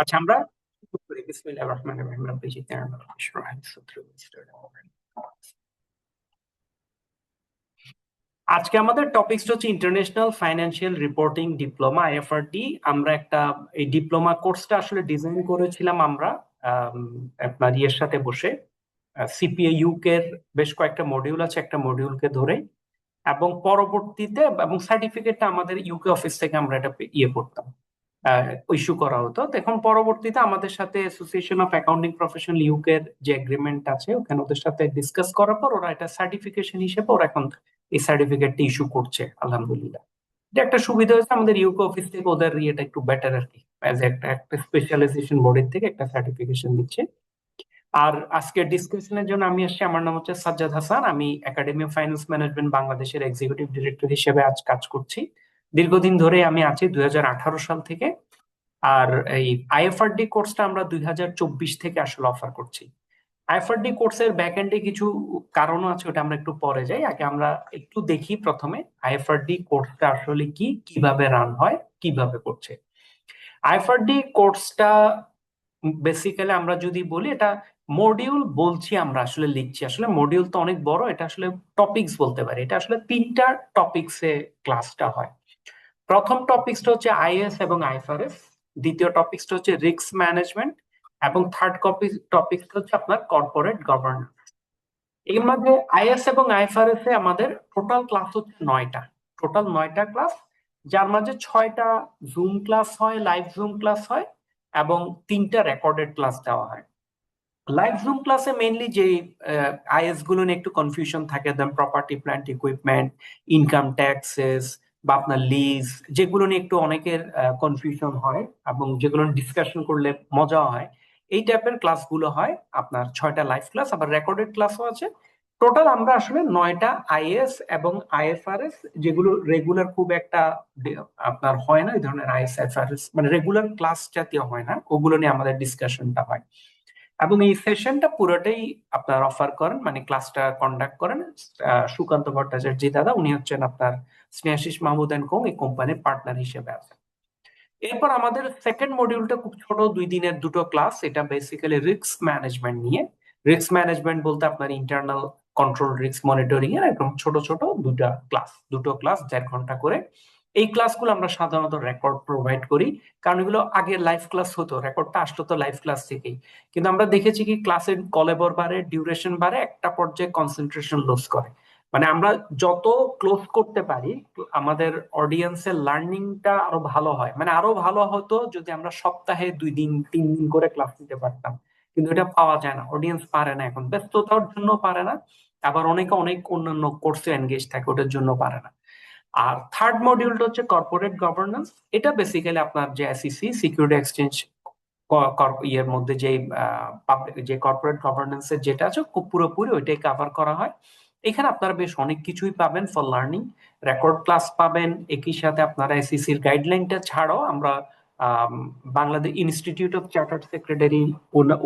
আচ্ছা, আমরা শুরু করি। বিসমিল্লাহির রহমানির রহিম। রাব্বি জিদনি ইলমান ওয়াশরাহ লি সাদরি ওয়াসির লি আমরি। আজকে আমাদের টপিকসটা হচ্ছে ইন্টারন্যাশনাল ফাইন্যান্সিয়াল রিপোর্টিং ডিপ্লোমা, আইএফআরডি। আমরা এই ডিপ্লোমা কোর্সটা আসলে ডিজাইন করেছিলাম আমরা আপনার ইয়ের সাথে বসে, সিপিএ ইউকে এর বেশ কয়েকটা মডিউল আছে, একটা মডিউলকে ধরে, এবং পরবর্তীতে এবং সার্টিফিকেটটা আমাদের ইউকে অফিস থেকে আমরা এটা করতাম, ইস্যু করা হতো। তো এখন পরবর্তীতে আমাদের সাথে association of accounting professional UK এর যে এগ্রিমেন্ট আছে, ওখানে ওদের সাথে ডিসকাস করার পর ওরা এটা সার্টিফিকেশন হিসেবে ওরা এখন এই সার্টিফিকেটটা ইস্যু করছে, আলহামদুলিল্লাহ। এটা একটা সুবিধা হয়েছে আমাদের ইউকে অফিস থেকে, ওদের ইয়েটা একটু বেটার আর কি, অ্যাজ একটা একটা স্পেশালাইজেশন বডির থেকে একটা সার্টিফিকেশন দিচ্ছে। আর আজকের ডিসকাশনের জন্য আমি আসছি, আমার নাম হচ্ছে সাজ্জাদ হাসান। আমি একাডেমি অফ ফাইন্যান্স ম্যানেজমেন্ট বাংলাদেশের এক্সিকিউটিভ ডিরেক্টর হিসেবে আজ কাজ করছি। দীর্ঘদিন ধরে আমি আছি, 2018 সাল থেকে। আর এই আইএফআরডি কোর্সটা আমরা 2024 থেকে আসলে অফার করছি। আইএফআরডি কোর্সের ব্যাক এন্ডে কিছু কারণও আছে, ওটা আমরা একটু পরে যাই। আগে আমরা একটু দেখি প্রথমে আইএফআরডি কোর্সটা আসলে কি, কিভাবে রান হয়, কিভাবে করছে। আইএফআরডি কোর্সটা বেসিক্যালি আমরা যদি বলি, এটা মডিউল বলছি, আমরা আসলে লিখছি, আসলে মডিউল তো অনেক বড়, এটা আসলে টপিকস বলতে পারি। এটা আসলে 3টা টপিকসে ক্লাসটা হয়। প্রথম টপিকসটা হচ্ছে আইএস এবং আইএফআরএস, দ্বিতীয় টপিকসটা হচ্ছে রিস্ক ম্যানেজমেন্ট, এবং থার্ড টপিকসটা হচ্ছে আপনার কর্পোরেট গভর্নেন্স। এর মধ্যে আইএস এবং আইএফআরএস এ আমাদের টোটাল ক্লাস হচ্ছে 9টা, টোটাল 9টা ক্লাস, যার মাঝে 6টা জুম ক্লাস হয়, লাইভ জুম ক্লাস হয়, এবং 3টা রেকর্ডেড ক্লাস দেওয়া হয়। লাইভ জুম ক্লাসে মেইনলি যে আইএস গুলো নিয়ে একটু কনফিউশন থাকে, then property plant equipment, income taxes বা আপনার লিজ, যেগুলো নিয়ে একটু অনেকের কনফিউশন হয় এবং যেগুলো ডিসকাশন করলে মজা হয়, এই টাইপের ক্লাসগুলো হয়। আপনার 6টা লাইভ ক্লাস, আবার রেকর্ডেড ক্লাসও আছে। টোটাল আমরা আসলে 9টা আইএস এবং আইএফআরএস, যেগুলো রেগুলার খুব একটা আপনার হয় না, এই ধরনের আইএস আইএফআরএস মানে রেগুলার ক্লাস জাতীয় হয় না, ওগুলো নিয়ে আমাদের ডিসকাশনটা হয়। এবং এই সেশনটা পুরোটাই আপনার অফার করেন, মানে ক্লাসটা কন্ডাক্ট করেন সুকান্ত ভট্টাচার্য জি দাদা। উনি হচ্ছেন আপনার স্নেহাশিস মাহমুদ এন্ড কোং এই কোম্পানির পার্টনার হিসেবে আছেন। এরপর আমাদের সেকেন্ড মডিউলটা খুব ছোট, 2 দিনের 2টো ক্লাস। এটা বেসিক্যালি রিস্ক ম্যানেজমেন্ট নিয়ে। রিস্ক ম্যানেজমেন্ট বলতে আপনার ইন্টারনাল কন্ট্রোল, রিস্ক মনিটরিং এর একদম ছোট ছোট 2টো ক্লাস 1.5 ঘন্টা করে। এই ক্লাসগুলো আমরা সাধারণত রেকর্ড প্রোভাইড করি, কারণ এগুলো আগে লাইভ ক্লাস হতো, রেকর্ডটা আসতো তো লাইভ ক্লাস থেকেই। কিন্তু আমরা দেখেছি কি ক্লাসের কলেবর বাড়ে, ডিউরেশন বাড়ে, একটা পর্যায়ে কনসেন্ট্রেশন লস করে। মানে আমরা যত ক্লোজ করতে পারি, আমাদের অডিয়েন্সের লার্নিংটা আরো ভালো হয়। মানে আরো ভালো হতো যদি আমরা সপ্তাহে 2 দিন 3 দিন করে ক্লাস নিতে পারতাম, কিন্তু এটা পাওয়া যায় না, অডিয়েন্স পারে না, এখন ব্যস্ততার জন্য পারে না, আবার অনেকে অনেক অন্যান্য কোর্সে এনগেজ থাকে, ওটার জন্য পারে না। আর থার্ড মডিউলটা হচ্ছে কর্পোরেট গভর্নেন্স। এটা বেসিক্যালি আপনার যে এসইসি, সিকিউরিটি এক্সচেঞ্জ ইয়ের মধ্যে যে পাবলিক যে কর্পোরেট গভর্নেন্স এর যেটা আছে, খুব পুরোপুরি ওইটাই কভার করা হয়। এখানে আপনারা বেশ অনেক কিছুই পাবেন ফর লার্নিং, রেকর্ড ক্লাস পাবেন, একই সাথে আপনারা এসইসির গাইডলাইনটা ছাড়াও আমরা Bangladesh institute of chartered secretary,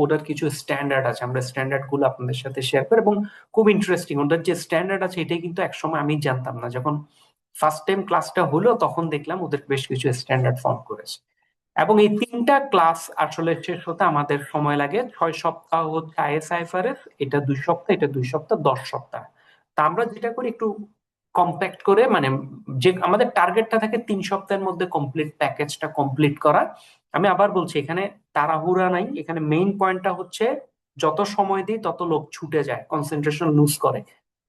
ওদের কিছু স্ট্যান্ডার্ড আছে, আমরা স্ট্যান্ডার্ড গুলো আপনাদের সাথে শেয়ার করি। এবং খুব ইন্টারেস্টিং, ওদের যে স্ট্যান্ডার্ড আছে এটাই কিন্তু একসময় আমি জানতাম না, যখন ফার্স্ট টাইম ক্লাসটা হলো তখন দেখলাম ওদের বেশ কিছু স্ট্যান্ডার্ড ফর্ম করেছে। এবং এই 3টা ক্লাস আসলে শেষ হতে আমাদের সময় লাগে 6 সপ্তাহ হচ্ছে আইএসআইএফআরএস, এটা 2 সপ্তাহ, এটা 2 সপ্তাহ, 10 সপ্তাহ। তা আমরা যেটা করি একটু কম্প্যাক্ট করে, মানে যে আমাদের টার্গেটটা থাকে 3 সপ্তাহের মধ্যে কমপ্লিট প্যাকেজটা কমপ্লিট করা। আমি আবার বলছি, এখানে তাড়াহুড়া নাই, এখানে মেইন পয়েন্টটা হচ্ছে যত সময় দিই তত লোক ছুটে যায়, কনসেন্ট্রেশন লুজ করে।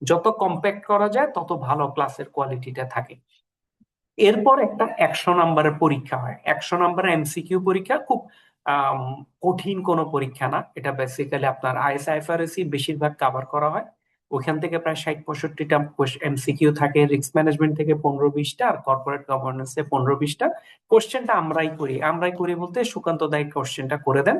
যত কম্প্যাক্ট করা যায় তত ভালো ক্লাসের কোয়ালিটিটা থাকে। এরপর একটা 100 নাম্বারের পরীক্ষা হয়, 100 নাম্বারের এমসিকিউ পরীক্ষা। খুব আম, কঠিন কোনো পরীক্ষা না, এটা বেসিক্যালি আপনার আইএসআইএফআরএসি বেশিরভাগ কভার করা হয়। ওখান থেকে প্রায় 60-65টা এমসিকিউ থাকে, রিস্ক ম্যানেজমেন্ট থেকে 15-20টা, আর কর্পোরেট গভর্নেন্সে 15-20টা। কোশ্চেনটা আমরাই করি বলতে সুকান্ত দায়িত্ব কোশ্চেনটা করে দেন।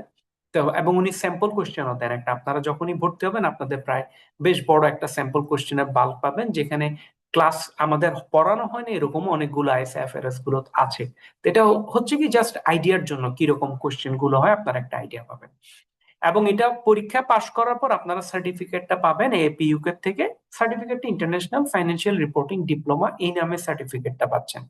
তো এবং উনি স্যাম্পল কোশ্চেনও দেন একটা, আপনারা যখনই ভর্তি হবেন আপনাদের প্রায় বেশ বড় একটা স্যাম্পল কোশ্চেনের বাল্ক পাবেন, যেখানে ক্লাস আমাদের পড়ানো হয় না এরকম অনেকগুলো আইএসএফআরএস গুলো আছে। তো এটা হচ্ছে কি জাস্ট আইডিয়ার জন্য কিরকম কোশ্চেন গুলো হয়, আপনারা একটা আইডিয়া পাবেন। এবং এটা পরীক্ষা পাশ করার পর আপনারা সার্টিফিকেটটা পাবেন এপিইউকে থেকে। সার্টিফিকেটটা ইন্টারন্যাশনাল ফাইন্যান্সিয়াল রিপোর্টিং ডিপ্লোমা এই নামে সার্টিফিকেটটা পাচ্ছেন।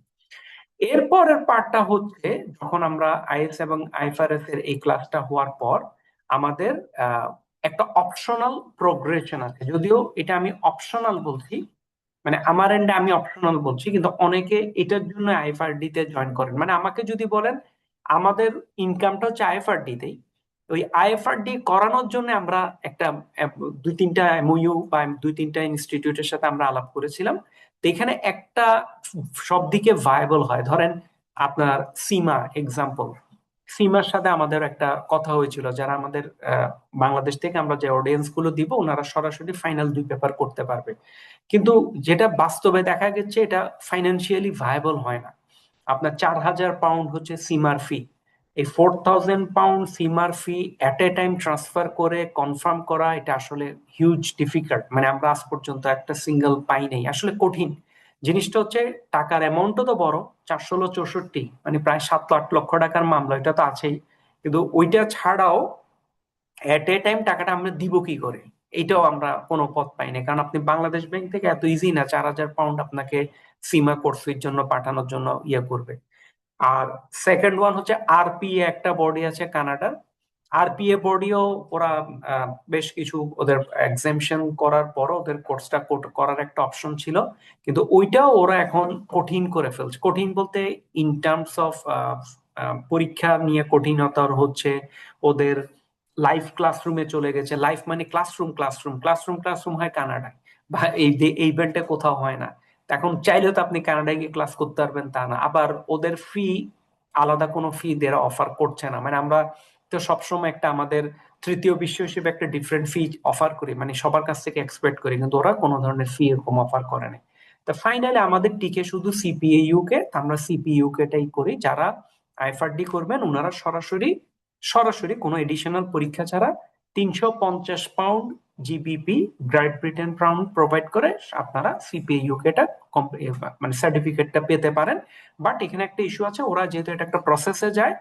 এরপরের পার্টটা হচ্ছে যখন আমরা আইএস এবং আইএফআরএস এর এই ক্লাসটা হওয়ার পর আমাদের আহ, একটা অপশনাল প্রোগ্রেশন আছে, যদিও এটা আমি অপশনাল বলছি, মানে আমার এন্ডে আমি অপশনাল বলছি, কিন্তু অনেকে এটার জন্য আইএফআরডি তে জয়েন করেন। মানে আমাকে যদি বলেন আমাদের ইনকামটা হচ্ছে আইএফআরডি তেই, ওই আইএফআরডি করানোর জন্য আমরা একটা দুই তিনটা এমওইউ বা দুই তিনটা ইনস্টিটিউটের সাথে আমরা আলাপ করেছিলাম। তো এখানে একটা সব দিকে ভায়াবল হয়, ধরেন আপনার সীমা এক্সাম্পল, সীমার সাথে আমাদের একটা কথা হয়েছিল, যারা আমাদের বাংলাদেশ থেকে আমরা যে অডিয়েন্স গুলো দিব ওনারা সরাসরি ফাইনাল 2 পেপার করতে পারবে। কিন্তু যেটা বাস্তবে দেখা গেছে এটা ফাইন্যান্সিয়ালি ভায়াবল হয় না। আপনার 4,000 পাউন্ড হচ্ছে সিমার ফি, এই 4,000 পাউন্ড সিমার fee at a time transfer করে কনফার্ম করা এটা আসলে হিউজ ডিফিকাল্ট। মানে আমরা আজ পর্যন্ত একটা সিঙ্গেল পাই নেই, আসলে কঠিন জিনিসটা হচ্ছে। টাকার অ্যামাউন্টও তো বড়, 464, মানে প্রায় 7-8 লক্ষ টাকার মামলা, এটা তো আছেই। কিন্তু ওইটা ছাড়াও এট এ টাইম টাকাটা আমরা দিব কি করে, এইটাও আমরা কোনো পথ পাই না। কারণ আপনি বাংলাদেশ ব্যাংক থেকে এত ইজি না 4,000 পাউন্ড আপনাকে সীমা কোর্সের জন্য পাঠানোর জন্য ইয়ে করবে। আর সেকেন্ড ওয়ান হচ্ছে আরপিএ, একটা বডি আছে কানাডার, আরপিএ বডিও ওরা বেশ কিছু ওদের এক্সামশন করার পর ওদের কোর্সটা করার একটা অপশন ছিল, কিন্তু ওইটাও ওরা এখন কঠিন করে ফেলছে। কঠিন বলতে ইন টার্মস অফ পরীক্ষা নিয়ে কঠিনতা হচ্ছে, ওদের লাইভ ক্লাসরুমে চলে গেছে। লাইভ মানে ক্লাসরুম ক্লাসরুম ক্লাসরুম ক্লাসরুম হয় কানাডায়, বা এই ইভেন্টে কোথাও হয় না। এখন চাইলেও তো আপনি কানাডায় গিয়ে ক্লাস করতে পারবেন তা না। আবার ওদের ফি আলাদা কোনো ফি দেওয়া অফার করছে না। মানে আমরা তো সবসময় একটা আমাদের তৃতীয় বিশ্ব হিসেবে একটা ডিফারেন্ট ফি অফার করি, মানে সবার কাছ থেকে এক্সপেক্ট করি, কিন্তু ওরা কোনো ধরনের ফি এরকম অফার করে না। তো ফাইনালি আমাদের টিকে শুধু সিপিএইউ কে, আমরা সিপিইউ কেটাই করি। যারা আইএফআরডি করবেন ওনারা সরাসরি সরাসরি কোনো এডিশনাল পরীক্ষা ছাড়া 350 pound GBP great Britain pound provide করে আপনারা সিপিইউ কেটা মানে সার্টিফিকেটটা পেতে পারেন। বাট এখানে একটা ইস্যু আছে, ওরা যেহেতু এটা একটা প্রসেসে যায়,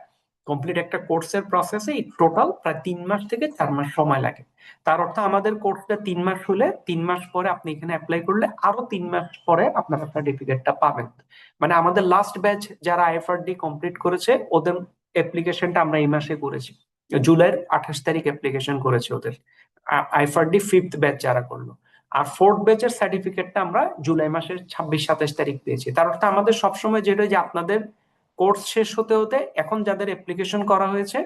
কমপ্লিট একটা কোর্সের প্রসেসে টোটাল প্রায় 3 মাস থেকে 4 মাস সময় লাগে। তার অর্থ আমাদের কোর্সটা 3 মাস হলে 3 মাস পরে আপনি এখানে অ্যাপ্লাই করলে আরো 3 মাস পরে আপনারা সার্টিফিকেটটা পাবেন। মানে আমাদের লাস্ট ব্যাচ যারা আইএফআরডি কমপ্লিট করেছে ওদের অ্যাপ্লিকেশনটা আমরা এই মাসে করেছি, জুলাইয়ের 28 তারিখ অ্যাপ্লিকেশন করেছে ওদের আইএফআরডি ফিফথ ব্যাচ যারা করলো। আর ফোর্থ ব্যাচের সার্টিফিকেটটা আমরা জুলাই মাসের 26-27 তারিখ পেয়েছি। তার অর্থ আমাদের সবসময় যেটা, যে আপনাদের কোর্স শেষ হতে হতে এখন যাদের অ্যাপ্লিকেশন করা হয়েছে,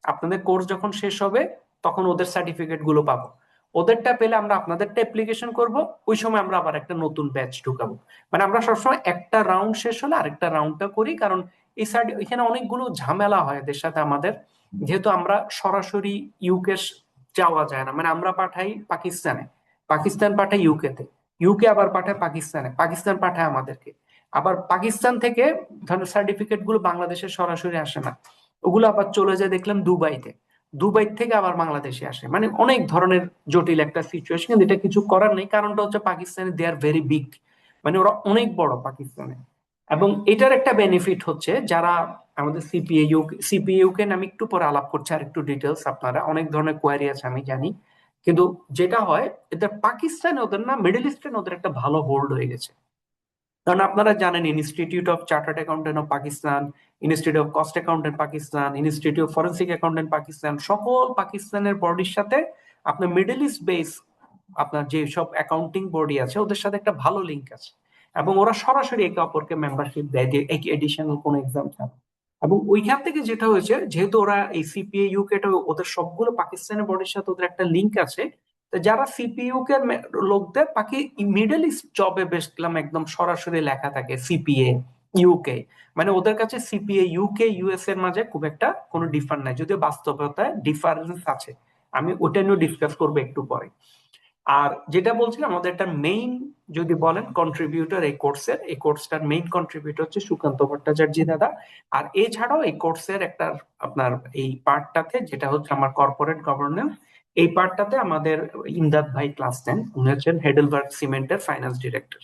আপনাদের কোর্স যখন শেষ হবে তখন ওদের সার্টিফিকেট গুলো পাবো। ওদেরটা পেলে আমরা আপনাদেরটা অ্যাপ্লিকেশন করব, ওই সময় আমরা আবার একটা নতুন ব্যাচ ঢুকাবো। মানে আমরা সবসময় একটা রাউন্ড শেষ হলে আরেকটা রাউন্ডটা করি, কারণ এই এখানে অনেকগুলো ঝামেলা হয় এদের সাথে আমাদের। যেহেতু আমরা সরাসরি ইউকে যাওয়া যায় না, মানে আমরা পাঠাই পাকিস্তানে, পাকিস্তান পাঠাই ইউকে তে, ইউকে আবার পাঠায় পাকিস্তানে, পাকিস্তান পাঠায় আমাদেরকে। আবার পাকিস্তান থেকে ধরেন সার্টিফিকেট গুলো বাংলাদেশে সরাসরি আসে না, ওগুলো আবার চলে যায় দেখলাম দুবাইতে, দুবাই থেকে আবার বাংলাদেশে আসে। মানে অনেক ধরনের জটিল একটা সিচুয়েশন, কিন্তু এটা কিছু করার নেই, কারণটা হচ্ছে পাকিস্তানে দে আর ভেরি বিগ, মানে ওরা অনেক বড় পাকিস্তানে। এবং এটার একটা বেনিফিট হচ্ছে যারা আমাদের সিপিএইউ কে আমি একটু পরে আলাপ করছি আর একটু ডিটেলস, আপনারা অনেক ধরনের কোয়ারি আছে আমি জানি। কিন্তু যেটা হয় এদের পাকিস্তানে ওদের না মিডল ইস্টে ওদের একটা ভালো হোল্ড হয়ে গেছে। কারণ আপনারা জানেন institute of chartered accountant of Pakistan, institute of cost accountant Pakistan, institute of forensic accountant Pakistan, সকল পাকিস্তানের বডির সাথে আপনার মিডল ইস্ট বেস আপনার যে সব অ্যাকাউন্টিং বডি আছে ওদের সাথে একটা ভালো লিঙ্ক আছে। এবং ওরা সরাসরি একে অপরকে মেম্বারশিপ দেয় যে এডিশনাল কোনো এক্সাম ছাড়া। এবং ওইখান থেকে যেটা হয়েছে, যেহেতু ওরা এই সিপিএ ইউকে ওদের সবগুলো পাকিস্তানের বডির সাথে ওদের একটা লিঙ্ক আছে, তো যারা সিপিইউ কে লোকদের বাকি মিডল ইস্ট জবে বেসলাম একদম সরাসরি লেখা থাকে সিপিএ ইউকে, মানে ওদের কাছে সিপিএ ইউকে ইউএস এর মাঝে খুব একটা কোনো ডিফার নাই, যদিও বাস্তবতায় ডিফারেন্স আছে। আমি ওটা নিয়ে ডিসকাস করবো একটু পরে। আর যেটা বলছিলাম আমাদের একটা মেইন, যদি বলেন কন্ট্রিবিউটর এই কোর্সের, এই কোর্সটার মেইন কন্ট্রিবিউটর হচ্ছে সুকান্ত ভট্টাচার্য দাদা। আর এছাড়াও এই কোর্সের একটা আপনার এই পার্টটাতে যেটা হচ্ছে আমার কর্পোরেট গভর্নেন্স, এই পার্টটাতে আমাদের ইমদাদ ভাই ক্লাস নেন, উনি হচ্ছেন হেডেলবার্গ সিমেন্টের ফাইন্যান্স ডিরেক্টর।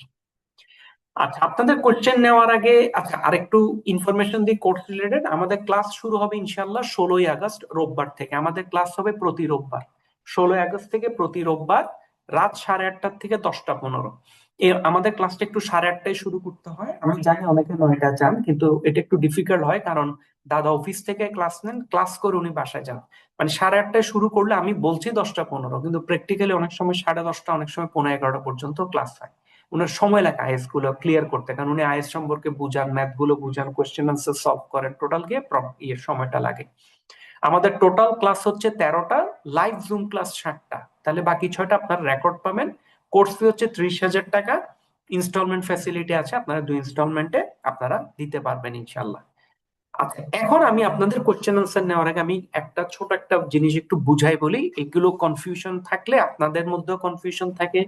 আচ্ছা, আপনাদের কোশ্চেন নেওয়ার আগে আচ্ছা আরেকটু ইনফরমেশন দিই কোর্স রিলেটেড। আমাদের ক্লাস শুরু হবে ইনশাল্লাহ 16ই আগস্ট রোববার থেকে। আমাদের ক্লাস হবে প্রতি রোববার, 16ই আগস্ট থেকে প্রতি রোববার রাত 8:30 থেকে 10টা 15। আমাদের ক্লাসটা একটু 8:30টায় শুরু করতে হয়, আমি জানি অনেকে 9টা যান, কিন্তু এটা একটু ডিফিকাল্ট হয় কারণ দাদা অফিস থেকে ক্লাস নেন, ক্লাস করে উনি বাসায় যান। মানে 8:30টায় শুরু করলে আমি বলছি 10টা 15, কিন্তু প্র্যাকটিক্যালি অনেক সময় 10:30, অনেক সময় 11:15 পর্যন্ত ক্লাস হয়। উনার সময় লাগে আইএস গুলো ক্লিয়ার করতে, কারণ উনি আইএস সম্পর্কে বুঝান, ম্যাথ গুলো বুঝান, কোয়েশ্চেন আনসার সলভ করেন, টোটাল গিয়ে সময়টা লাগে। আমাদের টোটাল ক্লাস হচ্ছে 13টা, লাইভ জুম ক্লাস 7টা, তাহলে বাকি 6টা আপনার রেকর্ড পাবেন। কোর্স ফি হচ্ছে 30,000 টাকা। ইনস্টলমেন্ট ফ্যাসিলিটি আছে, আপনারা 2 ইনস্টলমেন্টে আপনারা দিতে পারবেন ইনশাল্লাহ। আচ্ছা, এখন আমি আপনাদের কোশ্চেন আনসার নেওয়ার আগে আমি ছোট একটা জিনিস একটু বুঝাই বলি। এগুলো কনফিউশন থাকলে, আপনাদের মধ্যেও কনফিউশন থাকে,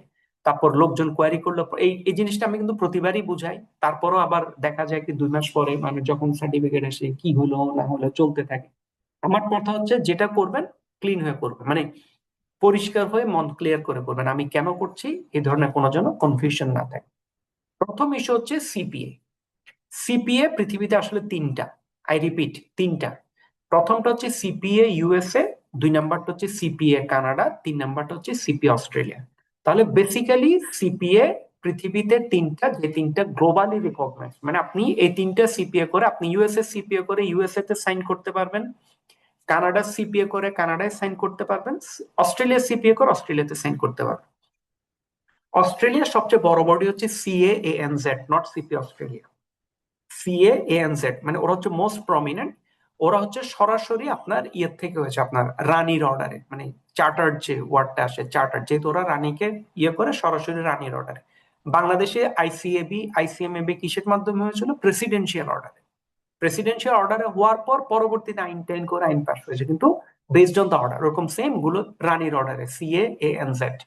তারপর লোকজন কোয়ারি করলো, এই জিনিসটা আমি কিন্তু প্রতিবারই বুঝাই, তারপরও আবার দেখা যায় কি 2 মাস পরে মানে যখন সার্টিফিকেট আসে কি হলো না হলো চলতে থাকে। আমার কথা হচ্ছে যেটা করবেন ক্লিন হয়ে করবেন, মানে পরিষ্কার হয়ে মন ক্লিয়ার করে করবেন, আমি কেন করছি এই ধরনের কোনো যেন কনফিউশন না থাকে। প্রথম ইস্যু হচ্ছে সিপিএ। সিপিএ পৃথিবীতে আসলে 3টা, আই রিপিট 3টা। প্রথমটা হচ্ছে সিপিএ ইউএসএ, 2 নাম্বারটা হচ্ছে সিপিএ কানাডা, 3 নাম্বারটা হচ্ছে সিপিএ অস্ট্রেলিয়া। তাহলে বেসিক্যালি সিপিএ পৃথিবীতে 3টা, যে 3টা গ্লোবালি রিকগনাইজ, মানে আপনি এই 3টা সিপিএ করে আপনি ইউএসএ সিপিএ করে ইউএসএ তে সাইন করতে পারবেন, কানাডার সিপিএ করে কানাডায় সাইন করতে পারবেন, অস্ট্রেলিয়ার সিপিএ করে অস্ট্রেলিয়াতে সাইন করতে পারবেন। অস্ট্রেলিয়ার সবচেয়ে বড় বডি হচ্ছে সিএএনজেড, নট সিপি অস্ট্রেলিয়া। সিএএনজেড মানে ওরা হচ্ছে মোস্ট প্রমিনেন্ট। ওরা হচ্ছে সরাসরি আপনার ইয়ের থেকে হয়েছে, আপনার রানীর অর্ডারে, মানে চার্টার যে ওয়ার্ডটা আসে, চার্টার, যেহেতু ওরা রানীকে ইয়ে করে সরাসরি রানীর অর্ডারে। বাংলাদেশে আইসিএবি আইসিএমএবি কিসের মাধ্যমে হয়েছিল? প্রেসিডেন্সিয়াল অর্ডারে। প্রেসিডেন্সিয়াল অর্ডারে হওয়ার পর পরবর্তীতে আইন টাইন করে আইন পাস হয়েছে, কিন্তু বেসড অন দ্য অর্ডার, ওরকম সেম গুলো রানীর অর্ডারে, সিএএনজেড।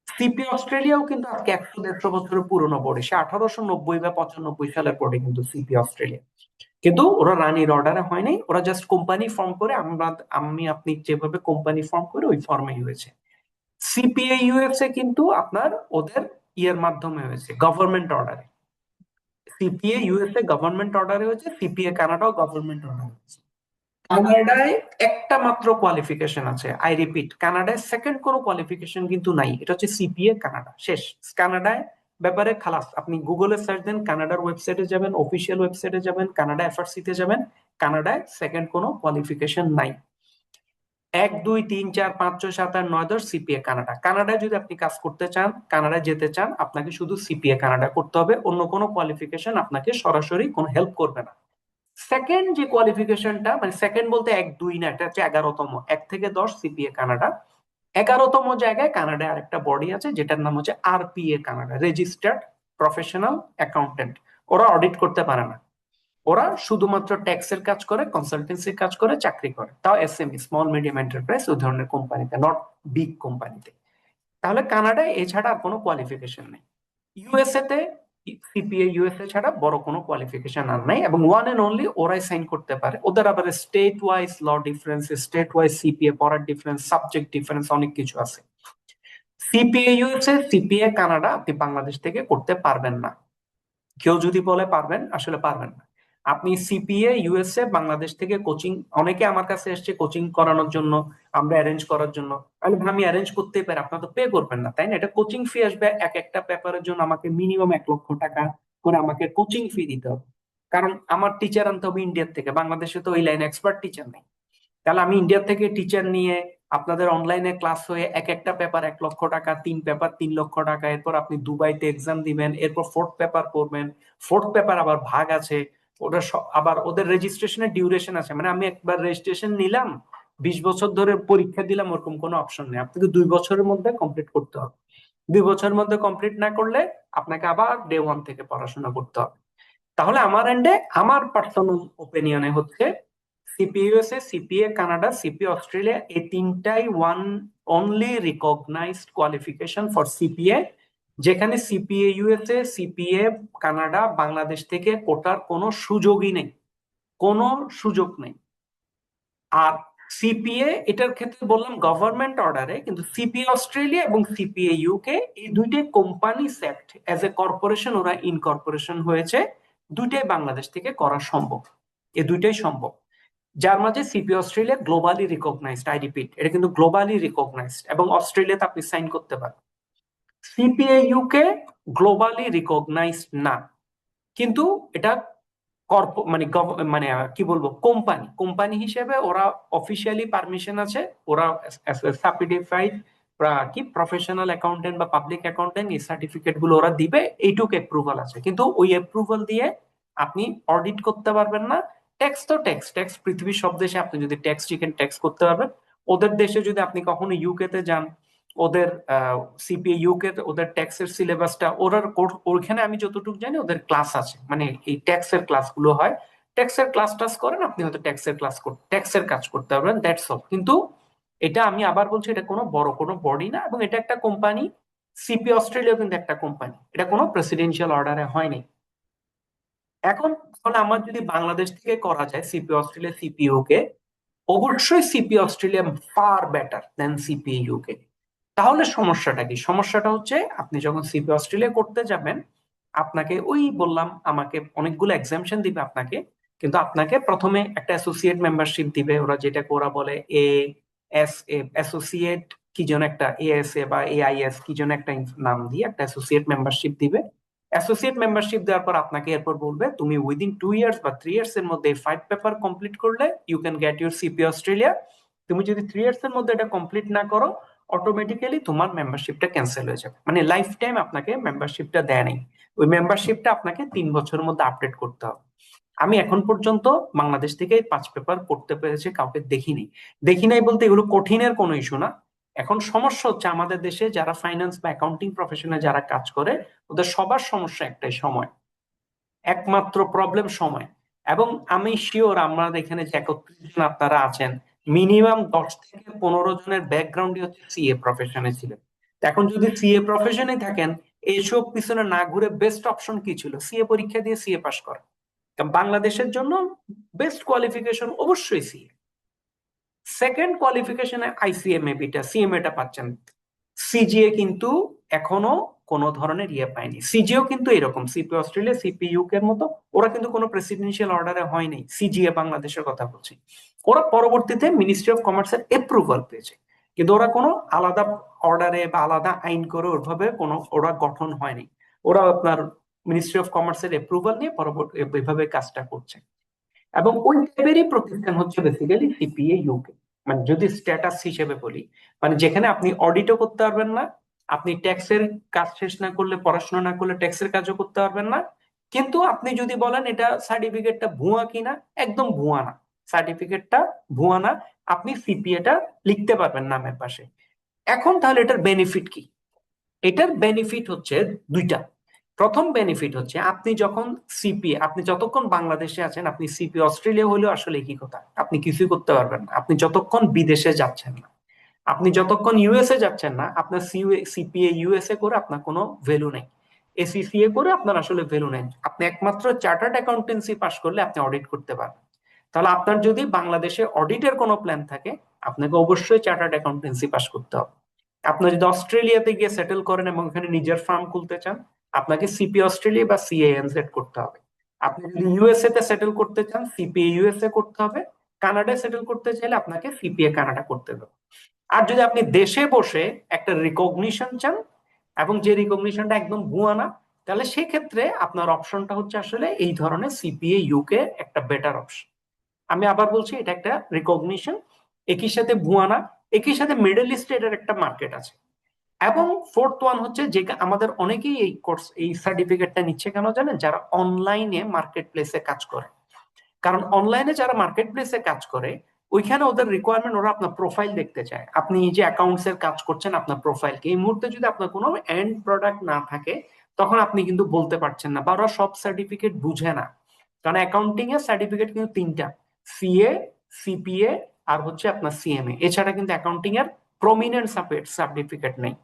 সিপি অস্ট্রেলিয়াও কিন্তু আজকে 100-150 বছরের পুরনো বোর্ড, সে 1890 বা 95 সালের পরে কিন্তু সিপি অস্ট্রেলিয়া, কিন্তু ওরা রানীর অর্ডারে হয় নাই, ওরা জাস্ট কোম্পানি ফর্ম করে, আমি আপনি যেভাবে কোম্পানি ফর্ম করে ওই ফর্মেই হয়েছে। সিপিএ ইউএসএ কিন্তু আপনার ওদের ইয়ের মাধ্যমে হয়েছে, গভর্নমেন্ট অর্ডারে। সিপিএ ইউএসএ গভর্নমেন্ট অর্ডারে হয়েছে, সিপিএ কানাডাও গভর্নমেন্ট অর্ডারে হয়েছে। কানাডায় একটা মাত্র কোয়ালিফিকেশন আছে, আই রিপিট, কানাডায় সেকেন্ড কোনো কোয়ালিফিকেশন কিন্তু নাই, এটা হচ্ছে সিপিএ কানাডা, শেষ। কানাডায় ব্যাপারে খালাস, আপনি গুগলে সার্চ দেন, কানাডার ওয়েবসাইটে যাবেন, অফিসিয়াল ওয়েবসাইটে যাবেন, কানাডা এফআরসি তে যাবেন, কানাডায় সেকেন্ড কোনো কোয়ালিফিকেশন নাই। 1 2 3 4 5 6 7 8 9 10 সিপিএ কানাডা। কানাডায় যদি আপনি কাজ করতে চান, কানাডায় যেতে চান, আপনাকে শুধু সিপিএ কানাডা করতে হবে, অন্য কোনো কোয়ালিফিকেশন আপনাকে সরাসরি কোনো হেল্প করবে না। সেকেন্ড যে কোয়ালিফিকেশনটা, মানে সেকেন্ড বলতে 1 2 না, এটা হচ্ছে 11তম, 1 থেকে 10 সিপিএ কানাডা। 11তম জায়গায় কানাডায় আরেকটা বডি আছে যেটার নাম হচ্ছে RPA Canada, registered professional accountant. ওরা অডিট করতে পারে না, ওরা শুধুমাত্র ট্যাক্সের কাজ করে, কনসালটেন্সির কাজ করে, চাকরি করে, তাও এসএমই, স্মল মিডিয়াম এন্টারপ্রাইজ, ওই ধরনের কোম্পানিতে, নট বিগ কোম্পানিতে। তাহলে কানাডায় এছাড়া আর কোনো কোয়ালিফিকেশন নেই। ইউএসএ তে সিপিএ ইউএসএ ছাড়া বড় কোনো কোয়ালিফিকেশন আর নাই, এবং ওয়ান এন্ড অনলি ওরাই সাইন করতে পারে। ওদের আবার স্টেট ওয়াইজ ল ডিফারেন্স, স্টেট ওয়াইজ সিপিএ পড়ার ডিফারেন্স, সাবজেক্ট ডিফারেন্স, অনেক কিছু আছে। সিপিএ ইউএসএ সিপিএ কানাডা আপনি বাংলাদেশ থেকে করতে পারবেন না। কেউ যদি বলে পারবেন, আসলে পারবেন না। আপনি সিপিএ ইউএসএ বাংলাদেশ থেকে কোচিং, অনেকে আমার কাছে এসছে কোচিং করানোর জন্য, আমরা অ্যারেঞ্জ করার জন্য। আমি অ্যারেঞ্জ করতেই পারি, আপনার তো পে করবেন না, তাই না? এটা কোচিং ফি আসবে, এক একটা পেপারের জন্য আমাকে মিনিমাম 1 লক্ষ টাকা করে আমাকে কোচিং ফি দিতে হবে, কারণ আমার টিচার আনতে হবে ইন্ডিয়ার থেকে, বাংলাদেশে তো ওই লাইন এক্সপার্ট টিচার নেই। তাহলে আমি ইন্ডিয়া থেকে টিচার নিয়ে আপনাদের অনলাইনে ক্লাস হয়ে এক একটা পেপার 1 লক্ষ টাকা, 3 পেপার 3 লক্ষ টাকা, এরপর আপনি দুবাইতে এক্সাম দিবেন, এরপর ফোর্থ পেপার করবেন, ফোর্থ পেপার আবার ভাগ আছে, ওটা আবার ওদের রেজিস্ট্রেশনের ডিউরেশন আছে, মানে আমি একবার রেজিস্ট্রেশন নিলাম, 20 বছর ধরে পরীক্ষা দিলাম, ওরকম কোনো অপশন নেই, আপনাকে 2 বছরের মধ্যে কমপ্লিট করতে হবে। 2 বছরের মধ্যে কমপ্লিট না করলে আপনাকে আবার ডে ওয়ান থেকে পড়াশোনা করতে হবে। তাহলে আমার এন্ডে, আমার পার্সোনাল ওপিনিয়নে হচ্ছে CPA USA, CPA Canada, CPA Australia, এই তিনটাই one only recognized qualification for CPA, যেখানে CPA USA CPA Canada Bangladesh থেকে কোটার কোনো সুযোগই নেই, কোনো সুযোগ নেই। আর সিপিএ এটার ক্ষেত্রে বললাম গভর্নমেন্ট অর্ডারে, কিন্তু সিপিএ অস্ট্রেলিয়া এবং সিপিএ ইউকে এই দুইটাই company sect, as a corporation ওরা ইনকর্পোরেশন হয়েছে, দুইটাই বাংলাদেশ থেকে করা সম্ভব, এই দুইটাই সম্ভব। যার মাঝে CPA Australia globally recognised, I repeat, এটা কিন্তু গ্লোবালি রিকগনাইজড, এবং অস্ট্রেলিয়াতে আপনি সাইন করতে পারেন। সিপিএ ইউকে গ্লোবালি রিকগনাইজড না, কিন্তু এটা মানে মানে কি বলবো, কোম্পানি কোম্পানি হিসেবে ওরা অফিসিয়ালি পারমিশন আছে, ওরা সার্টিফাইড কি প্রফেশনাল অ্যাকাউন্টেন্ট বা পাবলিক অ্যাকাউন্টেন্ট, এই সার্টিফিকেট গুলো ওরা দিবে, এইটুকু অ্যাপ্রুভাল আছে, কিন্তু ওই অ্যাপ্রুভাল দিয়ে আপনি অডিট করতে পারবেন না। ট্যাক্স তো ট্যাক্স, ট্যাক্স পৃথিবীর সব দেশে আপনি যদি ট্যাক্স চিকেন ট্যাক্স করতে পারবেন। ওদের দেশে যদি আপনি কখনো ইউকে তে যান, ওদের সিপিএ ইউকে ওদের ট্যাক্সের সিলেবাসটা ওরা ওইখানে আমি যতটুকু জানি ওদের ক্লাস আছে, মানে এই ট্যাক্সের ক্লাসগুলো হয়, ট্যাক্সের ক্লাস টাস করেন আপনি, হয়তো ট্যাক্সের কাজ করতে পারবেন, দ্যাটস অল। কিন্তু এটা আমি আবার বলছি, এটা কোনো বড় কোনো বডি না, এবং এটা একটা কোম্পানি। সিপি অস্ট্রেলিয়া কিন্তু একটা কোম্পানি, এটা কোনো প্রেসিডেন্সিয়াল অর্ডারে হয়নি। এখন তাহলে আমার যদি বাংলাদেশ থেকে করা যায় সিপি অস্ট্রেলিয়া সিপিইউ কে, অবশ্যই সিপি অস্ট্রেলিয়া ফার বেটার দেন সিপি ইউকে। তাহলে সমস্যাটা কি? সমস্যাটা হচ্ছে আপনি যখন সিপি অস্ট্রেলিয়া করতে যাবেন, আপনাকে ওই বললাম আমাকে অনেকগুলো এক্সামশন দিবে আপনাকে, কিন্তু আপনাকে প্রথমে একটা অ্যাসোসিয়েট মেম্বারশিপ দিবে, ওরা যেটাকে ওরা বলে এ এস এ অ্যাসোসিয়েট, কি যেন একটা এএসএ বা এআইএস কি যেন একটা নাম দিয়ে একটা অ্যাসোসিয়েট মেম্বারশিপ দিবে। অ্যাসোসিয়েট মেম্বারশিপ দেওয়ার পর আপনাকে এরপর বলবে তুমি উইদিন 2 ইয়ার্স বা 3 ইয়ার্স এর মধ্যে 5 পেপার কমপ্লিট করলে you can get your CPA Australia. তুমি যদি 3 ইয়ার্স এর মধ্যে এটা কমপ্লিট না করো, অটোমেটিক্যালি তোমার মেম্বারশিপটা ক্যান্সেল হয়ে যাবে, মানে লাইফ টাইম আপনাকে মেম্বারশিপটা দেয় নাই। ওই মেম্বারশিপটা আপনাকে 3 বছরের মধ্যে আপডেট করতে হবে। আমি এখন পর্যন্ত বাংলাদেশ থেকে 5 পেপার করতে পেরেছে কাউকে দেখিনি। দেখি নাই বলতে এগুলো কঠিনের কোনো ইস্যু না। এখন সমস্যা হচ্ছে আমাদের দেশে যারা ফাইন্যান্স বা অ্যাকাউন্টিং প্রফেশনে যারা কাজ করে, ওদের সবার সমস্যা একটাই, সময়। একমাত্র প্রবলেম সময়। এবং আমি শিওর আমাদের এখানে যে 31 জন আপনারা আছেন, মিনিমাম 10 থেকে 15 জনের ব্যাকগ্রাউন্ডই হচ্ছে সিএ প্রফেশনে ছিলেন। তো এখন যদি সিএ প্রফেশনে থাকেন, এইসব পিছনে না ঘুরে বেস্ট অপশন কি ছিল? সিএ পরীক্ষা দিয়ে সিএ পাস করা। কারণ বাংলাদেশের জন্য বেস্ট কোয়ালিফিকেশন অবশ্যই সিএ। সেকেন্ড কোয়ালিফিকেশনে আইসিএমএবিটা সিএমএটা পাচ্ছেন। সিজিএ কিন্তু এখনো কোনো ধরনের ইয়ে পায়নি। সিজিও কিন্তু এরকম সিপি অস্ট্রেলিয়া সিপি ইউকে এর মতো, ওরা কিন্তু কোনো প্রেসিডেন্সিয়াল অর্ডারে হয়নি। সিজিএ বাংলাদেশের কথা বলছি, ওরা পরবর্তীতে মিনিস্ট্রি অফ কমার্সের অ্যাপ্রুভাল পেয়েছে, কিন্তু ওরা কোনো আলাদা অর্ডারে বা আলাদা আইন করে ওইভাবে কোনো ওরা গঠন হয়নি। ওরা আপনার মিনিস্ট্রি অফ কমার্সের অ্যাপ্রুভাল নিয়ে পরবর্তী এভাবে কাজটা করছে। এবং ওই টাইপেরই প্রতিষ্ঠান হচ্ছে বেসিক্যালি সিপিএ ইউকে। মানে যদি স্ট্যাটাস হিসেবে বলি, মানে যেখানে আপনি অডিটও করতে পারবেন না, আপনি ট্যাক্সের কাজ শেষ না করলে, পড়াশোনা না করলে ট্যাক্সের কাজও করতে পারবেন না, কিন্তু আপনি যদি বলেন এটা সার্টিফিকেটটা ভুয়া কিনা, একদম ভুয়া না, সার্টিফিকেটটা ভুয়া না, আপনি সিপিএটা লিখতে পারবেন নামের পাশে। এখন তাহলে এটার বেনিফিট কি? এটার বেনিফিট হচ্ছে দুইটা। প্রথম বেনিফিট হচ্ছে আপনি যখন সিপি, আপনি যতক্ষণ বাংলাদেশে আছেন, আপনি সিপি অস্ট্রেলিয়া হলেও আসলে কি কথা, আপনি কিছুই করতে পারবেন না আপনি যতক্ষণ বিদেশে যাচ্ছেন না। আপনি যতক্ষণ ইউএসএ যাচ্ছেন না, আপনার সিপিএ ইউএসএ করে আপনার কোনো ভ্যালু নেই। এসিসিএ করে আপনার আসলে ভ্যালু নেই। আপনি একমাত্র চার্টার্ড অ্যাকাউন্টেন্সি পাস করলে আপনি অডিট করতে পারবেন। তাহলে আপনার যদি বাংলাদেশে অডিটের কোনো প্ল্যান থাকে, আপনাকে অবশ্যই চার্টার্ড অ্যাকাউন্টেন্সি পাস করতে হবে। আপনি যদি অস্ট্রেলিয়াতে গিয়ে সেটেল করেন এবং এখানে নিজের ফার্ম খুলতে চান, আপনাকে সিপি অস্ট্রেলিয়া বা সিএএনজেড করতে হবে। আপনি যদি ইউএসএ তে সেটেল করতে চান, সিপিএ ইউএসএ করতে হবে। কানাডায় সেটেল করতে চাইলে আপনাকে সিপিএ কানাডা করতে হবে। আর যদি আপনি দেশে বসে একটা রিকগনিশন চান, এবং যে রিকগনিশনটা একদম ভুয়া না, তাহলে সেক্ষেত্রে আপনার অপশনটা হচ্ছে আসলে এই ধরনের সিপিএ ইউকে একটা বেটার অপশন। আমি আবার বলছি, এটা একটা রিকগনিশন, একই সাথে ভুয়া না, একই সাথে মিডল ইস্টে এটার একটা মার্কেট আছে। এবং ফোর্থ ওয়ান হচ্ছে যে আমাদের অনেকেই এই কোর্স এই সার্টিফিকেটটা নিচ্ছে কেন জানেন? যারা অনলাইনে মার্কেট প্লেসে কাজ করে। কারণ অনলাইনে যারা মার্কেট প্লেসে কাজ করে, ওইখানে ওদের রিকোয়ারমেন্ট, ওরা আপনার প্রোফাইল দেখতে চায়। আপনি যে অ্যাকাউন্টস এর কাজ করছেন, আপনার প্রোফাইলকে এই মুহূর্তে যদি আপনার কোনো এন্ড প্রোডাক্ট না থাকে, তখন আপনি কিন্তু বলতে পারছেন না, বা ওরা সব সার্টিফিকেট বুঝে না। কারণ অ্যাকাউন্টিং এর সার্টিফিকেট কিন্তু তিনটা: সিএ, সিপিএ, আর হচ্ছে আপনার সিএমএ। এছাড়া কিন্তু অ্যাকাউন্টিং এর প্রমিনেন্ট সার্টিফিকেট নেই।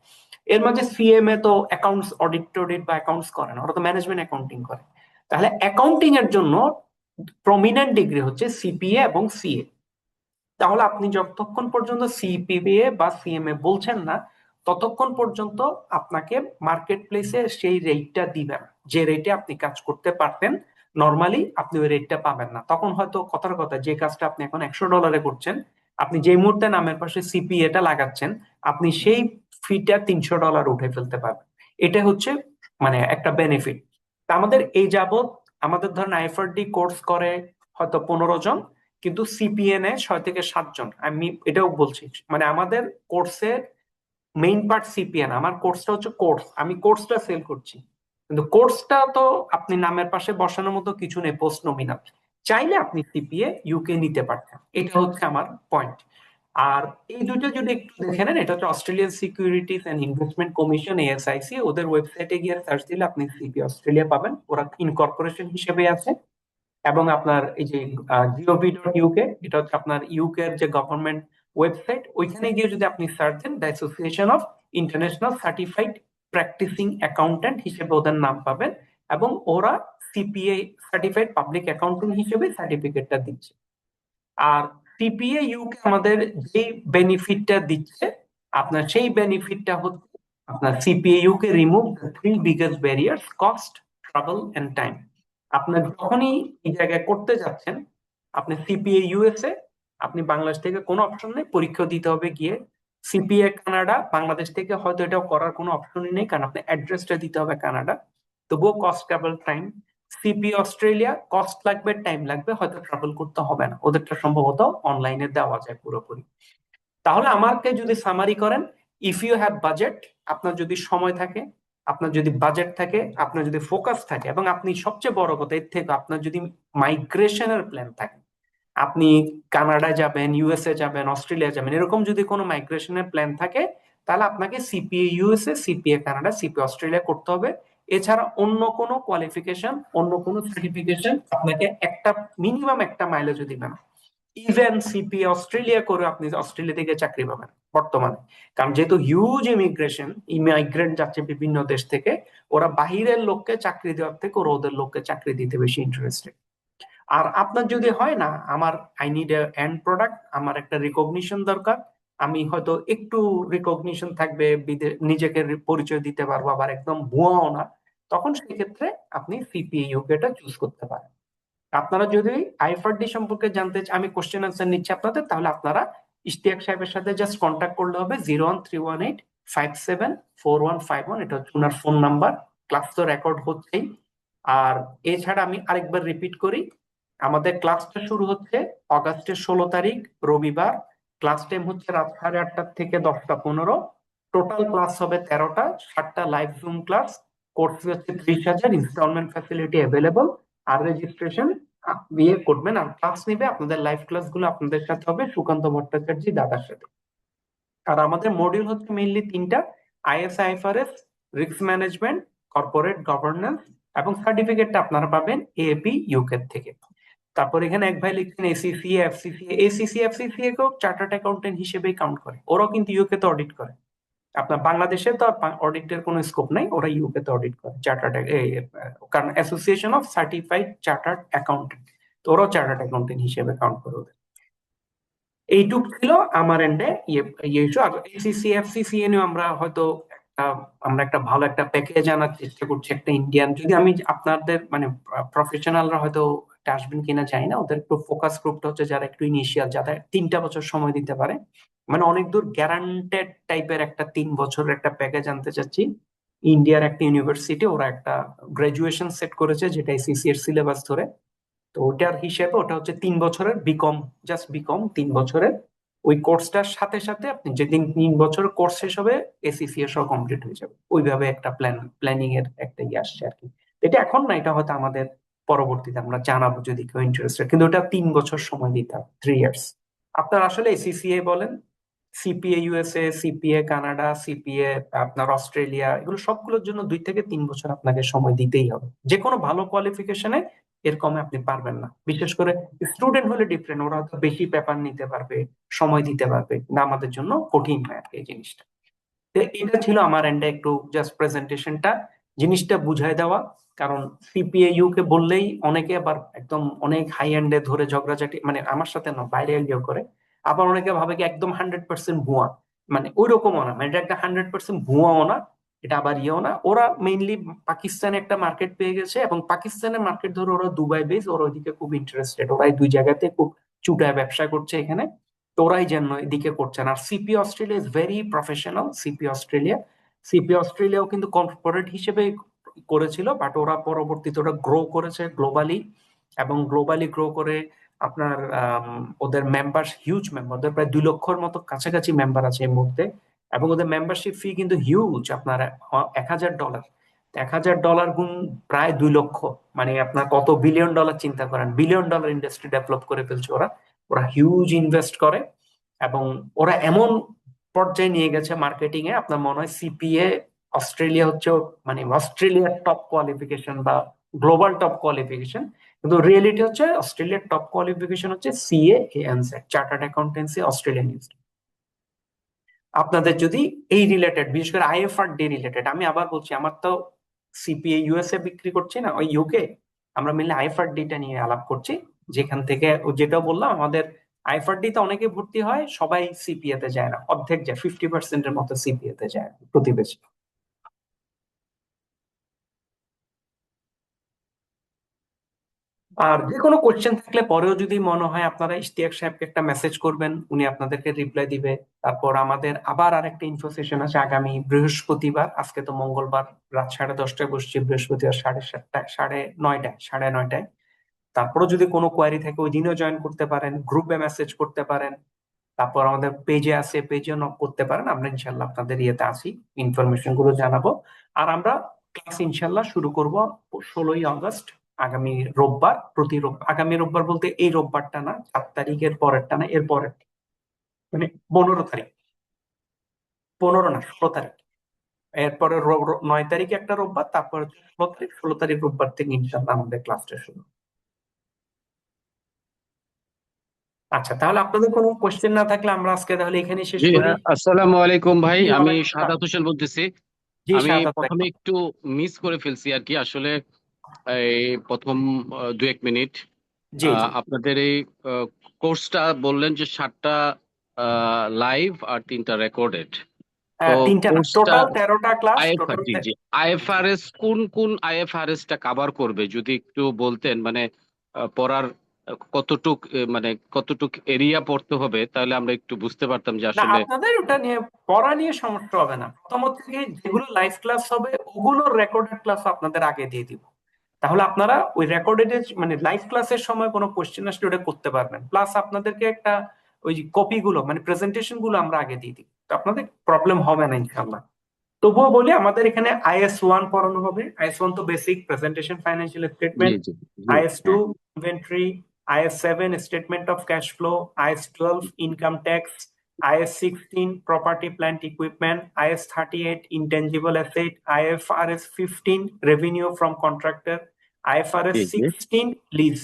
এর মাঝে সিএমএ তো অ্যাকাউন্টস অডিট টডিট বা অ্যাকাউন্টস করে না, ওরা তো ম্যানেজমেন্ট অ্যাকাউন্টিং করে। তাহলে অ্যাকাউন্টিং এর জন্য প্রমিনেন্ট ডিগ্রি হচ্ছে সিপিএ এবং সিএ। তাহলে আপনি যতক্ষণ পর্যন্ত সিপিএ বা সিএমএ বলছেন না, ততক্ষণ পর্যন্ত আপনাকে মার্কেট প্লেসে সেই রেটটা দিবে না, যে রেটে আপনি কাজ করতে পারতেন। নর্মালি আপনি ওই রেটটা পাবেন না। তখন হয়তো কথার কথা, যে কাজটা আপনি এখন $100 করছেন, আপনি যে মুহূর্তে নামের পাশে সিপিএটা লাগাচ্ছেন, আপনি সেই ফিটা $300 উঠে ফেলতে পারবেন। এটা হচ্ছে মানে একটা বেনিফিট। তা আমাদের এই যাবত আমাদের ধরেন আইএফআরডি কোর্স করে হয়তো 15 জন, কিন্তু সিপিএ নেয় 6 থেকে 7 জন। আমি এটাও বলছি, মানে আমাদের কোর্সের মেইন পার্ট সিপিএ না, আমার কোর্সটা হচ্ছে কোর্স, আমি কোর্সটা সেল করছি, কিন্তু কোর্সটা তো আপনি নামের পাশে বসানোর মতো কিছু নেই, পোস্ট নমিনাল। চাইলে আপনি সিপিএ ইউকে নিতে পারতেন, এটা হচ্ছে আমার পয়েন্ট। আর এই দুটো যদি একটু দেখে নেন, এটা হচ্ছে Australian securities and investment commission, ASIC, ওদের ওয়েবসাইটে গিয়ে সার্চ দিলে আপনি সিপি অস্ট্রেলিয়া পাবেন, ওরা ইনকর্পোরেশন হিসেবে আছে। এবং আপনার এই যে gov.uk, এটা হচ্ছে আপনার ইউকে এর যে গভর্নমেন্ট ওয়েবসাইট, ওইখানে গিয়ে যদি আপনি সার্চ দেন, the association of international certified practising accountant হিসেবে ওদের নাম পাবেন। এবং ওরা সিপিএ সার্টিফাইড পাবলিক অ্যাকাউন্টেন্ট হিসেবে সার্টিফিকেটটা দিচ্ছে। আর সিপিএ ইউকে আমাদের যে বেনিফিটটা দিচ্ছে, আপনার সেই বেনিফিটটা হচ্ছে আপনার CPA UK remove the three biggest barriers: cost, travel and time. আপনার যখনই এই জায়গায় করতে যাচ্ছেন, আপনি সিপিএ ইউএসএ, আপনি বাংলাদেশ থেকে কোনো অপশন নেই, পরীক্ষা দিতে হবে গিয়ে। সিপিএ কানাডা, বাংলাদেশ থেকে হয়তো এটাও করার কোনো অপশনই নেই, কারণ আপনি অ্যাড্রেসটা দিতে হবে কানাডা, তবুও cost, travel, time. CP Australia, cost লাগবে, টাইম লাগবে, হয়তো ট্রাভেল করতে হবে না, ওদেরটা সম্ভবত অনলাইনে দেওয়া যায় পুরোপুরি। তাহলে আমাকে যদি সামারি করেন, ইফ ইউ হ্যাভ বাজেট, আপনার যদি সময় থাকে, আপনার যদি বাজেট থাকে, আপনার যদি ফোকাস থাকে, এবং আপনি সবচেয়ে বড় কথা এর থেকে আপনার যদি মাইগ্রেশনের প্ল্যান থাকে, আপনি কানাডা যাবেন, ইউএসএ যাবেন, অস্ট্রেলিয়া যাবেন, এরকম যদি কোনো মাইগ্রেশনের প্ল্যান থাকে, তাহলে আপনাকে CPA USA, CPA Canada, CPA Australia করতে হবে। এছাড়া অন্য কোনো কোয়ালিফিকেশন, অন্য কোনো সার্টিফিকেশন আপনাকে একটা মিনিমাম একটা মাইলেজও দিবে না। ইভেন সিপিএ অস্ট্রেলিয়া করে আপনি অস্ট্রেলিয়া থেকে চাকরি পাবেন বর্তমানে, কারণ যেহেতু হিউজ ইমিগ্রেশন, ইমিগ্রেন্ট যাচ্ছে বিভিন্ন দেশ থেকে, ওরা বাহিরের লোককে চাকরি দেওয়ার থেকে ওরা ওদের লোককে চাকরি দিতে বেশি ইন্টারেস্টেড। আর আপনার যদি হয় না, আমার আই নিড এন্ড প্রোডাক্ট, আমার একটা রিকগনিশন দরকার, আমি হয়তো একটু রিকগনিশন থাকবে, নিজেকে পরিচয় দিতে পারবো, আবার একদম ভুয়াও না, তখন সেক্ষেত্রে আপনি সিপিএ ইউকেটা চুজ করতে পারেন। আপনারা যদি আইএফআরডি সম্পর্কে জানতে আমি কোশ্চেন আনসার নিচ্ছি আপনাদের, তাহলে আপনারা ইশতিয়াক সাহেবের সাথে জাস্ট কন্ট্যাক্ট করলে হবে, 01318574151, এটা হচ্ছে ওনার ফোন নাম্বার। ক্লাস তো রেকর্ড হচ্ছেই। আর এছাড়া আমি আরেকবার রিপিট করি, আমাদের ক্লাসটা শুরু হচ্ছে অগাস্টের 16 তারিখ, রবিবার। ক্লাস টাইম হচ্ছে রাত 8:30 থেকে 10টা 15। টোটাল ক্লাস হবে 13টা, 7টা live zoom class. Course fee হচ্ছে 30,000, ইনস্টলমেন্ট ফ্যাসিলিটি অ্যাভেলেবল। আর রেজিস্ট্রেশন বিয়ে করবেন, আর ক্লাস নিবে, আপনাদের লাইভ ক্লাস গুলো আপনাদের সাথে হবে সুকান্ত ভট্টাচার্য দাদার সাথে। আর আমাদের মডিউল হচ্ছে মেইনলি তিনটা: আইএসআইএফআরএস, রিস্ক ম্যানেজমেন্ট, কর্পোরেট গভর্নেন্স, এবং সার্টিফিকেটটা আপনারা পাবেন এএপি ইউকে থেকে। তারপর এখানে এক ভাই লিখছেন এসিসিএ, এফসিসিএ। এসিসিএ, এফসিসিএ কেও চার্টার্ড অ্যাকাউন্টেন্ট হিসেবেই কাউন্ট করে, ওরাও কিন্তু ইউকে তে অডিট করে। আপনার বাংলাদেশে তো অডিটের কোনো স্কোপ নাই, ওরা ইউকে তে অডিট করে চার্টার্ড, কারণ association of certified chartered accountant, তো ওরাও চার্টার্ড অ্যাকাউন্টেন্ট হিসেবে কাউন্ট করে ওদের। এইটুক ছিল আমার এন্ডে ইয়ে ইস্যু। আর এসিসি, এফসিসিএ নিয়ে আমরা হয়তো আমরা একটা ভালো একটা প্যাকেজ আনার চেষ্টা করছি, একটা ইন্ডিয়ান, যদি আমি আপনাদের মানে প্রফেশনালরা হয়তো আসবেন কিনা জানি না, ওদের একটু ফোকাস গ্রুপটা হচ্ছে যারা একটু ইনিশিয়াল, যাদের 3টা বছর সময় দিতে পারে, মানে অনেক দূর গ্যারান্টেড টাইপের একটা 3 বছরের একটা প্যাকেজ আনতে চাচ্ছি। ইন্ডিয়ার একটা ইউনিভার্সিটি, ওরা একটা গ্রাজুয়েশন সেট করেছে যেটা এসিসি এর সিলেবাস ধরে। তো ওটার হিসেবে ওটা হচ্ছে 3 বছরের বিকম, জাস্ট বিকম 3 বছরের। ওই কোর্সটার সাথে সাথে আপনি যেদিন 3 বছরের কোর্স শেষ হবে, এসিসি এর সব কমপ্লিট হয়ে যাবে, ওইভাবে একটা প্ল্যানিং এর একটা ইয়ে আসছে আর কি। এটা এখন না, এটা হয়তো আমাদের পরবর্তীতে আমরা জানাবো যদি কেউ ইন্টারেস্টেড, কিন্তু ওটা 3 বছর সময় দিতে হবে, 3 ইয়ার্স। আপনার আসলে এসিসিএ বলেন, CPA USA, CPA Canada, CPA আপনার অস্ট্রেলিয়া, এগুলো সবগুলোর জন্য 2 থেকে 3 বছর আপনাকে সময় দিতেই হবে। যে কোনো ভালো কোয়ালিফিকেশনে এর কমে আপনি পারবেন না। বিশেষ করে স্টুডেন্ট হলে ডিফারেন্ট, ওরা হয়তো বেশি পেপার নিতে পারবে, সময় দিতে পারবে, না আমাদের জন্য কঠিন হয় আর কি এই জিনিসটা। তো এটা ছিল আমার এন্ডে একটু জাস্ট প্রেজেন্টেশনটা, জিনিসটা বুঝাই দেওয়া। কারণ সিপিএ ইউকে বললেই অনেকে আবার একদম অনেক হাই এন্ডে ধরে ঝগড়াঝাটি, মানে আমার সাথে না, বাইরে ইয়ে করে। আবার অনেকে ভাবে কি একদম 100% ভুয়া, মানে ওই রকমও না, মানে এটা একটা 100% ভুয়াও না, এটা আবার ইয়েও না। ওরা মেইনলি পাকিস্তানে একটা মার্কেট পেয়ে গেছে, এবং পাকিস্তানের মার্কেট ধরে ওরা দুবাই বেস, ওরা ওইদিকে খুব ইন্টারেস্টেড, ওরাই দুই জায়গাতে খুব চুটায় ব্যবসা করছে এখানে, তোরাই যেন এদিকে করছেন। আর CP Australia is very professional. CP অস্ট্রেলিয়াও কিন্তু কর্পোরেট হিসেবে করেছিল, বাট ওরা পরবর্তীতে ওরা গ্রো করেছে গ্লোবালি, এবং গ্লোবালি গ্রো করে আপনার ওদের মেম্বার হিউজ মেম্বার, ওদের প্রায় 2 লক্ষর মতো কাছাকাছি মেম্বার আছে এই মুহূর্তে, এবং ওদের মেম্বারশিপ ফি কিন্তু হিউজ, আপনার $1,000। $1,000 গুণ প্রায় 2 লক্ষ, মানে আপনার কত বিলিয়ন ডলার, চিন্তা করেন, বিলিয়ন ডলার ইন্ডাস্ট্রি ডেভেলপ করে ফেলছে ওরা। ওরা হিউজ ইনভেস্ট করে, এবং ওরা এমন পর্যায়ে নিয়ে গেছে মার্কেটিং এ, আপনার মনে হয় সিপিএ অস্ট্রেলিয়া হচ্ছে মানে অস্ট্রেলিয়ার টপ কোয়ালিফিকেশন বা গ্লোবাল টপ কোয়ালিফিকেশন, কিন্তু রিয়েলিটি হচ্ছে অস্ট্রেলিয়ার টপ কোয়ালিফিকেশন হচ্ছে সিএ এনসেট, চার্টার্ড অ্যাকাউন্টেন্সি অস্ট্রেলিয়ান। আপনাদের যদি এই রিলেটেড, বিশেষ করে আইএফআরডি রিলেটেড, আমি আবার বলছি, আমার তো সিপিএ ইউএসএ বিক্রি করছি না, ওই ইউকে, আমরা মিলে আইএফআরডি টা নিয়ে আলাপ করছি, যেখান থেকে যেটা বললাম, আমাদের আইএফআরডি তে অনেকে ভর্তি হয়, সবাই সিপিএ তে যায় না, অর্ধেক যায়, 50% মতো সিপিএ তে যায় প্রতিবেশী। আর যে কোনো কোশ্চেন থাকলে পরেও যদি মনে হয়, আপনারা ইশতিয়াক সাহেবকে একটা মেসেজ করবেন, উনি আপনাদেরকে রিপ্লাই দিবে। তারপর আমাদের আবার আরেকটা ইনফো সেশন আছে আগামী বৃহস্পতিবার, আজকে তো মঙ্গলবার, রাত 10:30টায় বসছি, বৃহস্পতিবার 7:30টায়, 9:30টায়, 9:30টায়। তারপরও যদি কোনো কোয়ারি থাকে ওই দিনও জয়েন করতে পারেন, গ্রুপে মেসেজ করতে পারেন, তারপর আমাদের পেজে আছে, পেজে নক করতে পারেন, আমরা ইনশাল্লাহ আপনাদের ইয়েতে আছি, ইনফরমেশন গুলো জানাবো। আর আমরা ক্লাস ইনশাল্লাহ শুরু করব 16ই আগস্ট, আগামী রোববার, আগামী রোববার বলতে এই রোববারটা না, 7 তারিখের পরেরটা না, এর পরের, মানে 15 তারিখ, 15 না 16 তারিখ, এরপরে 9 তারিখে একটা রোববার, তারপর 16 তারিখ, 16 তারিখ রোববার থেকে ইনশাল্লাহ আমাদের ক্লাসটা শুরু। আচ্ছা, তাহলে আপনাদের কোনো কোশ্চেন না থাকলে আমরা আজকে তাহলে এখানে শেষ জি, করি। আসসালামু আলাইকুম ভাই। জি, আমি ওয়ালাইকুম আসসালাম। শাহাদাত হোসেন বলতেছি। জি, আমি শাহাদাত ভাই। প্রথমে একটু মিস করে ফেলছি আর কি, আসলে এই প্রথম 2-1 মিনিট জি জি। আপনাদের এই কোর্সটা বললেন যে 7টা লাইভ আর 3টা রেকর্ডেড। তো তিনটা না, কোর্সটা টোটাল 13টা ক্লাস, আইএফআর, টোটাল। জি জি, আইএফআরএস কোন কোন আইএফআরএস টা কভার করবে যদি একটু বলতেন, মানে পড়ার কতটুক মানে কতটুক এরিয়া পড়তে হবে, তাহলে আমরা একটু বুঝতে পারতাম যে না, আসলে। আপনাদের ওটা নিয়ে, পড়া নিয়ে সমস্যা হবে না। প্রথমত থেকে যেগুলো লাইভ ক্লাস হবে, ওগুলোর রেকর্ডেড ক্লাস আপনাদের আগে দিয়ে দিব। তাহলে আপনারা ওই রেকর্ডেড, মানে লাইভ ক্লাসের সময় কোনো কোশ্চেন আসলে ওটা করতে পারবেন, প্লাস আপনাদেরকে একটা ওই কপি গুলো, মানে প্রেজেন্টেশন গুলো আমরা আগে দিয়ে দিই, তো আপনাদের প্রবলেম হবে না ইনশাল্লাহ। তবুও বলি, আমাদের এখানে IS 1 পড়ানো হবে। IS 1 তো বেসিক প্রেজেন্টেশন, ফাইন্যান্সিয়াল জি স্টেটমেন্ট। জি জি। IS 2 হ্যাঁ। Inventory. IS 7 statement of cash flow. IS 12 income tax. IS 16 property plant equipment. IS 38 intangible asset. IFRS 15 revenue from contractor. IFRS জি জি। 16 লিজ।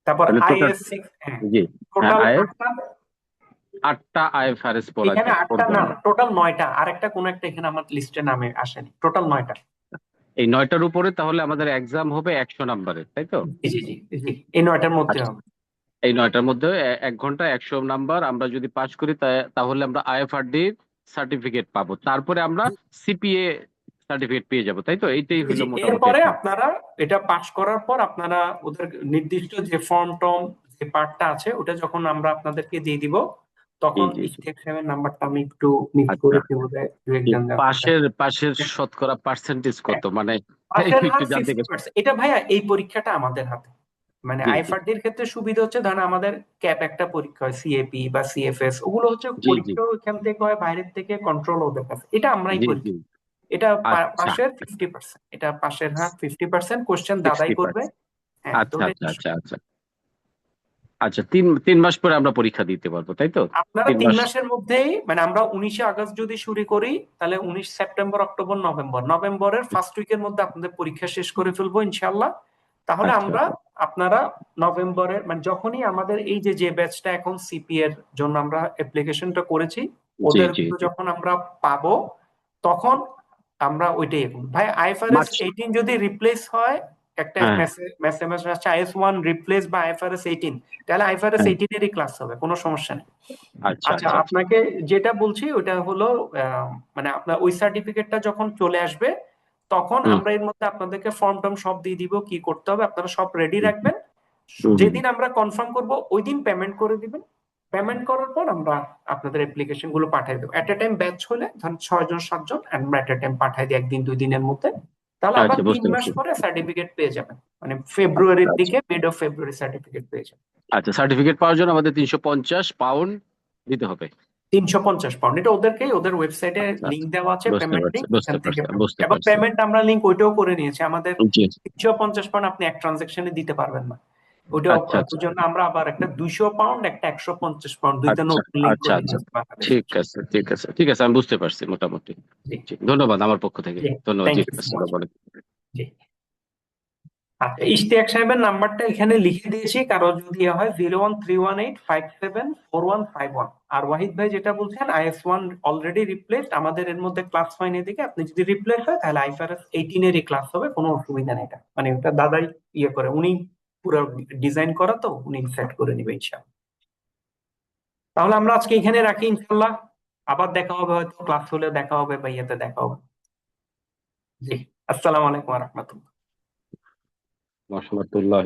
তারপর তাহলে টোটাল, IS 6, হ্যাঁ, জি, হ্যাঁ, টোটাল আইএফ 8টা। 8টা আইএফআরএস পড়া এখানে যায়, 8টা পড়বো না, আমরা। টোটাল 9টা, আরেকটা কোন একটা এখানে আমার লিস্টে নামে আসেনি, টোটাল 9টা। এই 9টার উপরে তাহলে আমাদের এক্সাম হবে 100 নাম্বারের, তাই তো? জি জি জি জি, এই 9টার মধ্যে আচ্ছা, হবে। এই 9টার মধ্যে 1 ঘন্টা 100 নাম্বার আমরা যদি পাস করি, তাহলে আমরা আইএফআরডি সার্টিফিকেট পাবো, তারপরে আমরা সিপিএ সার্টিফিকেট পেয়ে যাবো, তাই তো? এইটাই জি হলো জি, মোটামুটি এরপরে একটা। আপনারা এটা পাস করার পর আপনারা ওদের নির্দিষ্ট যে ফর্ম টর্ম, যে পার্টটা আছে, ওটা যখন আমরা আপনাদেরকে দিয়ে দিব, জি তখন জি জি। ইশতিয়াক সাহেবের নাম্বারটা আমি একটু মিস আচ্ছা, করেছি বোধহয়, দু এই একজন যাওয়ার কথা। পাশের পাশের শতকরা পার্সেন্টেজ কত, মানে পাশের একটু হার জানতে গেছি। 50%। এটা ভাইয়া, এই পরীক্ষাটা আমাদের হাতে, মানে জি জি আইএফআরডি এর ক্ষেত্রে সুবিধা হচ্ছে, ধরেন আমাদের ক্যাপ একটা পরীক্ষা হয়, সিএপি বা সিএফএস, ওগুলো হচ্ছে জি জি পরীক্ষা ওইখান থেকে হয়, বাইরের থেকে কন্ট্রোল ওদের কাছে, এটা আমরাই জি করি। জি। এটা আচ্ছা, পাশের 50%, এটা পাশের হার 50%, কোশ্চেন দাদাই করবে। 60%। হ্যাঁ, তো আচ্ছা ওটা আচ্ছা আচ্ছা আচ্ছা। আচ্ছা, তিন তিন মাস পরে আমরা পরীক্ষা দিতে পারবো, তাই তো? আপনারা তিন তিন মাস মাসের মধ্যেই, মানে আমরা 19 আগস্ট যদি শুরু করি, তাহলে 19 সেপ্টেম্বর, অক্টোবর, নভেম্বর, নভেম্বরের ফার্স্ট উইকের মধ্যে আপনাদের পরীক্ষা শেষ করে ফেলবো ইনশাল্লাহ। তাহলে আচ্ছা আমরা, আচ্ছা। আপনারা নভেম্বরের, মানে যখনই আমাদের এই যে যে ব্যাচটা এখন সিপি এর জন্য আমরা অ্যাপ্লিকেশনটা করেছি, জি ওদের জি জি। যখন আমরা পাবো, তখন আমরা ওইটাই এখন, ভাই আইএফআরএস মার্চ। 18 যদি রিপ্লেস হয়, একটা হ্যাঁ। মেসেজ আসছে IS 1 রিপ্লেস বা IFRS 18, তাহলে আইএফআরএস হ্যাঁ। 18 এরই ক্লাস হবে, কোনো সমস্যা নেই। আচ্ছা আচ্ছা, আচ্ছা আচ্ছা। আপনাকে যেটা বলছি ওটা হলো, মানে আপনার ওই সার্টিফিকেটটা যখন চলে আসবে, তখন হুম আমরা এর মধ্যে আপনাদেরকে ফর্ম টর্ম সব দিয়ে দিব, কি করতে হবে আপনারা সব রেডি হুম রাখবেন। হুম হুম। যেদিন আমরা কনফার্ম করব, ওই দিন পেমেন্ট করে দিবেন। পেমেন্ট করার পর আমরা আপনাদের অ্যাপ্লিকেশন গুলো পাঠিয়ে দেবো। এট এ টাইম ব্যাচ হলে ধরেন 6 জন 7 জন, আমরা এট এ টাইম পাঠিয়ে দিই, 1 দিন 2 দিনের মধ্যে। তাহলে আবার আচ্ছা, 3 মাস বুঝতে পারছি। পরে সার্টিফিকেট পেয়ে যাবেন, মানে ফেব্রুয়ারির আচ্ছা, দিকে, মিড অফ ফেব্রুয়ারি সার্টিফিকেট পেয়ে যাবেন। আচ্ছা, সার্টিফিকেট পাওয়ার জন্য আমাদের 350 পাউন্ড দিতে হবে। 350 পাউন্ড, এটা ওদেরকেই, ওদের ওয়েবসাইটে আচ্ছা, লিঙ্ক আচ্ছা, দেওয়া আছে, বুঝতে পেমেন্ট পারছি, লিঙ্ক, বুঝতে ওখান থেকে পারছি, বুঝতে এবং পারছি। পেমেন্ট আমরা লিঙ্ক ওইটাও করে নিয়েছি। আমাদের জি। 350 পাউন্ড আপনি এক ট্রানজেকশনে দিতে পারবেন না, ওইটা আচ্ছা, আচ্ছা, ওই জন্য আমরা আবার একটা 200 পাউন্ড, একটা 150 পাউন্ড, দুইটা আচ্ছা, নোট লিঙ্ক আচ্ছা, করে আচ্ছা, দিয়েছি বাংলাদেশের। ঠিক আছে, ঠিক আছে, ঠিক আছে, আমি বুঝতে পারছি মোটামুটি। জি, জি, ধন্যবাদ আমার পক্ষ থেকে। জি, ধন্যবাদ, থ্যাংক জি, ইউ সো মাচ। আসসালামু আলাইকুম। জি, আচ্ছা, ইশতিয়াক সাহেবের নাম্বারটা এখানে লিখে দিয়েছি, কারো যদি হয় 01318574151। আর ওয়াহিদ ভাই যেটা বলছেন IS1 অলরেডি রিপ্লেসড, আমাদের এর মধ্যে ক্লাস হয়নি, দিকে আপনি যদি রিপ্লেস হয় তাহলে IFRS 18 এরই ক্লাস হবে, কোনো অসুবিধা নেই। এটা মানে ওটা দাদাই ইয়ে করে, উনি পুরো ডিজাইন করা, তো উনি সেট করে নিবে ইনশাআল্লাহ। তাহলে আমরা আজকে এখানে রাখি, ইনশাআল্লাহ আবার দেখা হবে, হয়তো ক্লাস হলে দেখা হবে বা ইয়েতে দেখা হবে। জি, আসসালামু আলাইকুম ওয়া রাহমাতুল্লাহ। রহমতুল্লাহ।